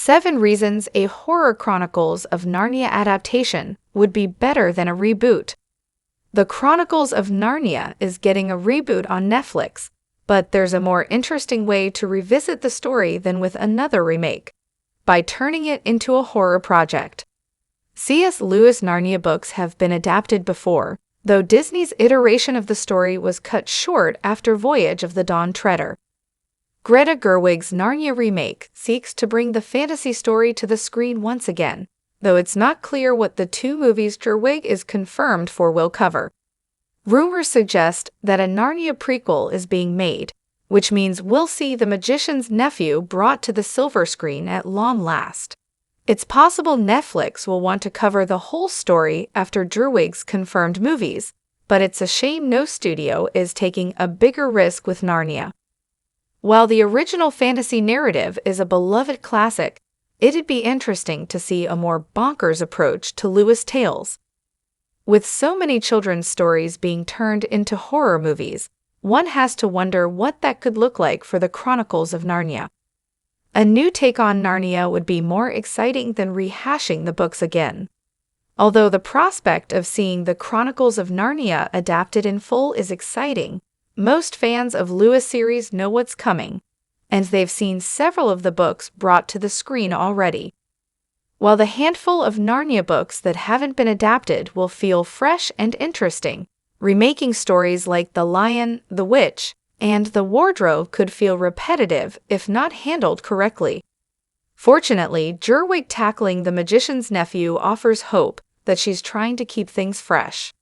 7 reasons a horror Chronicles of Narnia adaptation would be better than a reboot. The Chronicles of Narnia is getting a reboot on Netflix, but there's a more interesting way to revisit the story than with another remake, by turning it into a horror project. C.S. Lewis Narnia books have been adapted before, though Disney's iteration of the story was cut short after Voyage of the Dawn Treader. Greta Gerwig's Narnia remake seeks to bring the fantasy story to the screen once again, though it's not clear what the 2 movies Gerwig is confirmed for will cover. Rumors suggest that a Narnia prequel is being made, which means we'll see the magician's nephew brought to the silver screen at long last. It's possible Netflix will want to cover the whole story after Gerwig's confirmed movies, but it's a shame no studio is taking a bigger risk with Narnia. While the original fantasy narrative is a beloved classic, it'd be interesting to see a more bonkers approach to Lewis' tales. With so many children's stories being turned into horror movies, one has to wonder what that could look like for the Chronicles of Narnia. A new take on Narnia would be more exciting than rehashing the books again. Although the prospect of seeing the Chronicles of Narnia adapted in full is exciting, most fans of Lewis series know what's coming, and they've seen several of the books brought to the screen already. While the handful of Narnia books that haven't been adapted will feel fresh and interesting, remaking stories like The Lion, the Witch, and The Wardrobe could feel repetitive if not handled correctly. Fortunately, Gerwig tackling the magician's nephew offers hope that she's trying to keep things fresh.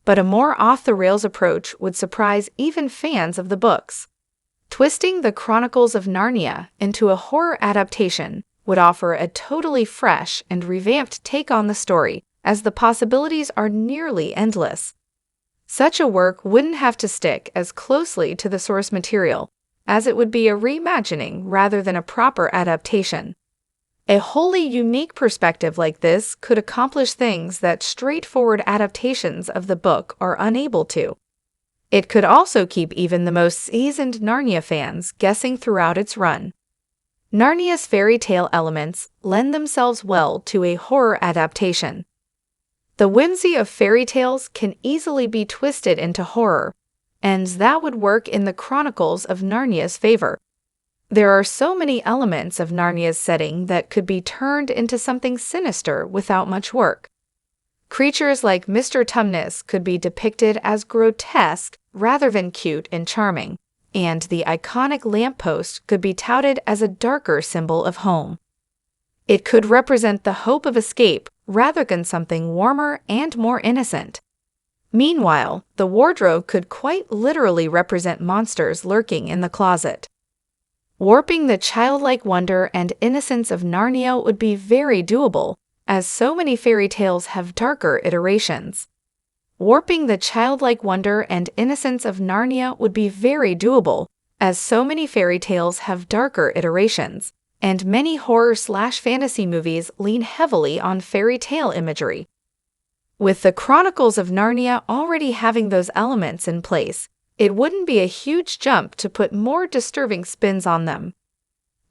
But a more off-the-rails approach would surprise even fans of the books. Twisting the Chronicles of Narnia into a horror adaptation would offer a totally fresh and revamped take on the story, as the possibilities are nearly endless. Such a work wouldn't have to stick as closely to the source material, as it would be a reimagining rather than a proper adaptation. A wholly unique perspective like this could accomplish things that straightforward adaptations of the book are unable to. It could also keep even the most seasoned Narnia fans guessing throughout its run. Narnia's fairy tale elements lend themselves well to a horror adaptation. The whimsy of fairy tales can easily be twisted into horror, and that would work in the Chronicles of Narnia's favor. There are so many elements of Narnia's setting that could be turned into something sinister without much work. Creatures like Mr. Tumnus could be depicted as grotesque rather than cute and charming, and the iconic lamppost could be touted as a darker symbol of home. It could represent the hope of escape rather than something warmer and more innocent. Meanwhile, the wardrobe could quite literally represent monsters lurking in the closet. Warping the childlike wonder and innocence of Narnia would be very doable, as so many fairy tales have darker iterations. Warping the childlike wonder and innocence of Narnia would be very doable, as so many fairy tales have darker iterations, and many horror/fantasy movies lean heavily on fairy tale imagery. With the Chronicles of Narnia already having those elements in place, it wouldn't be a huge jump to put more disturbing spins on them.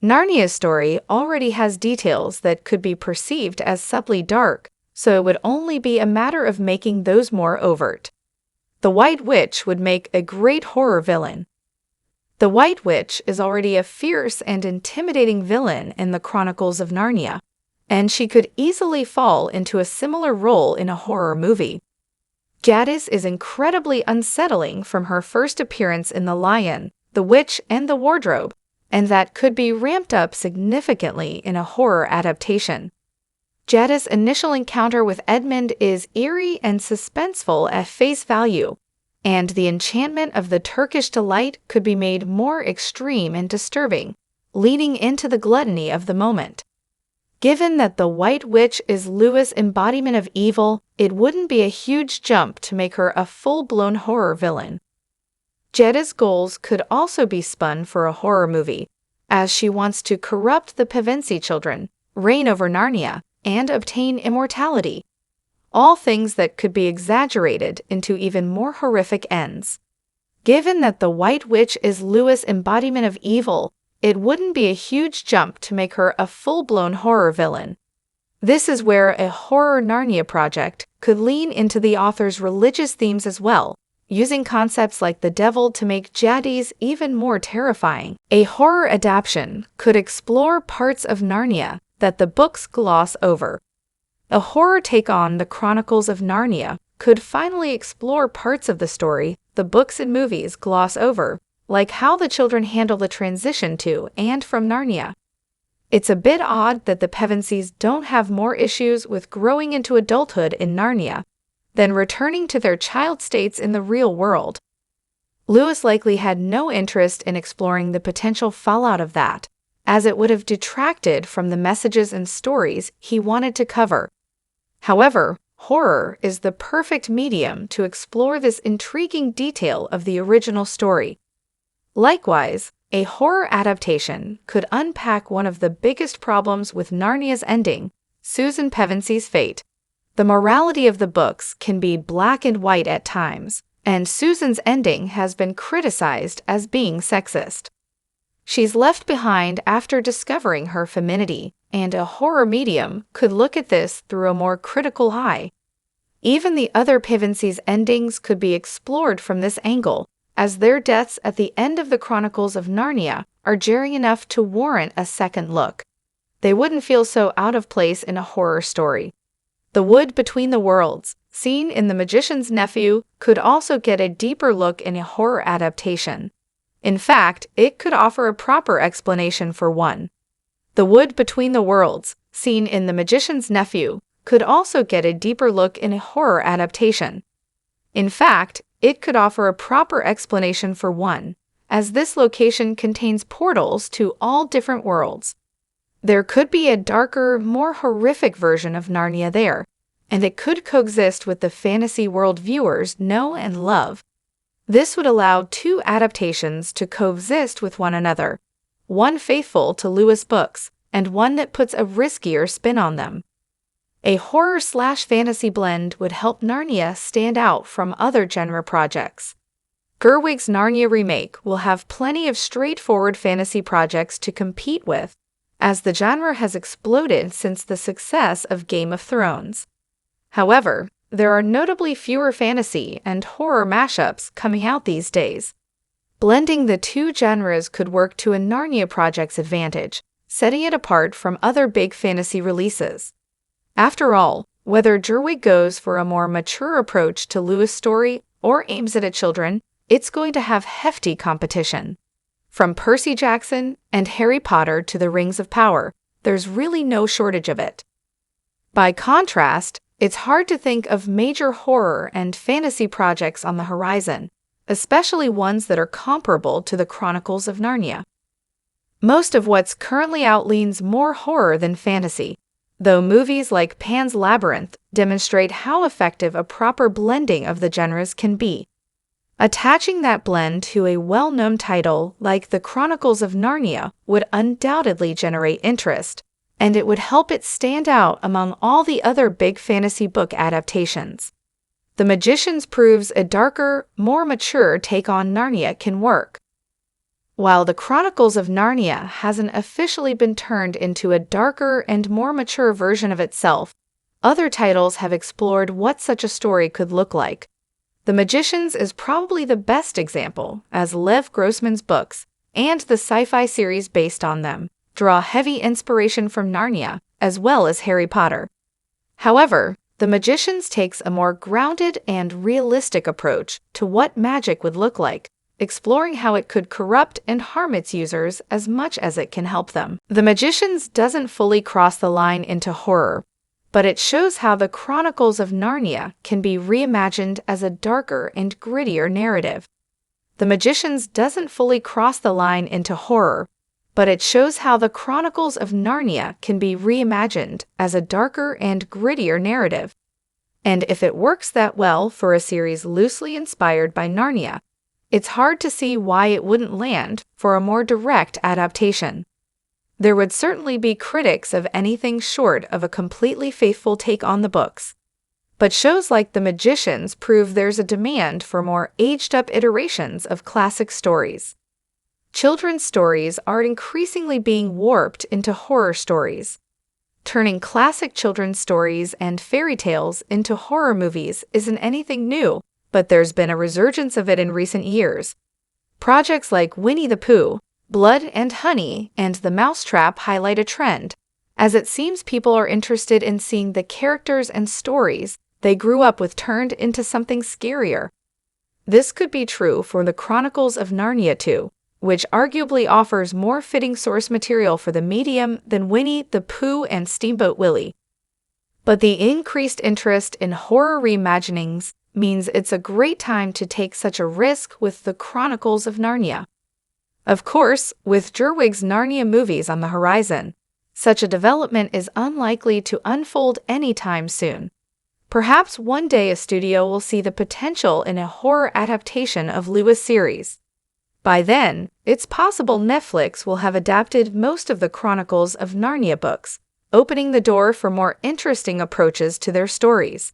Narnia's story already has details that could be perceived as subtly dark, so it would only be a matter of making those more overt. The White Witch would make a great horror villain. The White Witch is already a fierce and intimidating villain in the Chronicles of Narnia, and she could easily fall into a similar role in a horror movie. Jadis is incredibly unsettling from her first appearance in The Lion, the Witch, and the Wardrobe, and that could be ramped up significantly in a horror adaptation. Jadis' initial encounter with Edmund is eerie and suspenseful at face value, and the enchantment of the Turkish delight could be made more extreme and disturbing, leading into the gluttony of the moment. Given that the White Witch is Lewis' embodiment of evil, it wouldn't be a huge jump to make her a full-blown horror villain. Jada's goals could also be spun for a horror movie, as she wants to corrupt the Pevensie children, reign over Narnia, and obtain immortality. All things that could be exaggerated into even more horrific ends. Given that the White Witch is Lewis' embodiment of evil, it wouldn't be a huge jump to make her a full-blown horror villain. This is where a horror Narnia project could lean into the author's religious themes as well, using concepts like the devil to make Jadis even more terrifying. A horror adaptation could explore parts of Narnia that the books gloss over. A horror take on the Chronicles of Narnia could finally explore parts of the story the books and movies gloss over, like how the children handle the transition to and from Narnia. It's a bit odd that the Pevensies don't have more issues with growing into adulthood in Narnia than returning to their child states in the real world. Lewis likely had no interest in exploring the potential fallout of that, as it would have detracted from the messages and stories he wanted to cover. However, horror is the perfect medium to explore this intriguing detail of the original story. Likewise, a horror adaptation could unpack one of the biggest problems with Narnia's ending, Susan Pevensy's fate. The morality of the books can be black and white at times, and Susan's ending has been criticized as being sexist. She's left behind after discovering her femininity, and a horror medium could look at this through a more critical eye. Even the other Pevensies' endings could be explored from this angle, as their deaths at the end of the Chronicles of Narnia are jarring enough to warrant a second look. They wouldn't feel so out of place in a horror story. The wood between the worlds, seen in The Magician's Nephew, could also get a deeper look in a horror adaptation. In fact, it could offer a proper explanation for one. The wood between the worlds, seen in The Magician's Nephew, could also get a deeper look in a horror adaptation. In fact, it could offer a proper explanation for one, as this location contains portals to all different worlds. There could be a darker, more horrific version of Narnia there, and it could coexist with the fantasy world viewers know and love. This would allow two adaptations to coexist with one another, one faithful to Lewis books, and one that puts a riskier spin on them. A horror/fantasy blend would help Narnia stand out from other genre projects. Gerwig's Narnia remake will have plenty of straightforward fantasy projects to compete with, as the genre has exploded since the success of Game of Thrones. However, there are notably fewer fantasy and horror mashups coming out these days. Blending the two genres could work to a Narnia project's advantage, setting it apart from other big fantasy releases. After all, whether Gerwig goes for a more mature approach to Lewis' story or aims it at children, it's going to have hefty competition. From Percy Jackson and Harry Potter to the Rings of Power, there's really no shortage of it. By contrast, it's hard to think of major horror and fantasy projects on the horizon, especially ones that are comparable to the Chronicles of Narnia. Most of what's currently out leans more horror than fantasy, though movies like Pan's Labyrinth demonstrate how effective a proper blending of the genres can be. Attaching that blend to a well-known title like The Chronicles of Narnia would undoubtedly generate interest, and it would help it stand out among all the other big fantasy book adaptations. The Magicians proves a darker, more mature take on Narnia can work. While The Chronicles of Narnia hasn't officially been turned into a darker and more mature version of itself, other titles have explored what such a story could look like. The Magicians is probably the best example, as Lev Grossman's books, and the sci-fi series based on them, draw heavy inspiration from Narnia, as well as Harry Potter. However, The Magicians takes a more grounded and realistic approach to what magic would look like, exploring how it could corrupt and harm its users as much as it can help them. The Magicians doesn't fully cross the line into horror, but it shows how the Chronicles of Narnia can be reimagined as a darker and grittier narrative. The Magicians doesn't fully cross the line into horror, but it shows how the Chronicles of Narnia can be reimagined as a darker and grittier narrative. And if it works that well for a series loosely inspired by Narnia, it's hard to see why it wouldn't land for a more direct adaptation. There would certainly be critics of anything short of a completely faithful take on the books. But shows like The Magicians prove there's a demand for more aged-up iterations of classic stories. Children's stories are increasingly being warped into horror stories. Turning classic children's stories and fairy tales into horror movies isn't anything new, but there's been a resurgence of it in recent years. Projects like Winnie the Pooh, Blood and Honey, and The Mousetrap highlight a trend, as it seems people are interested in seeing the characters and stories they grew up with turned into something scarier. This could be true for the Chronicles of Narnia too, which arguably offers more fitting source material for the medium than Winnie the Pooh and Steamboat Willie. But the increased interest in horror reimaginings means it's a great time to take such a risk with the Chronicles of Narnia. Of course, with Gerwig's Narnia movies on the horizon, such a development is unlikely to unfold anytime soon. Perhaps one day a studio will see the potential in a horror adaptation of Lewis' series. By then, it's possible Netflix will have adapted most of the Chronicles of Narnia books, opening the door for more interesting approaches to their stories.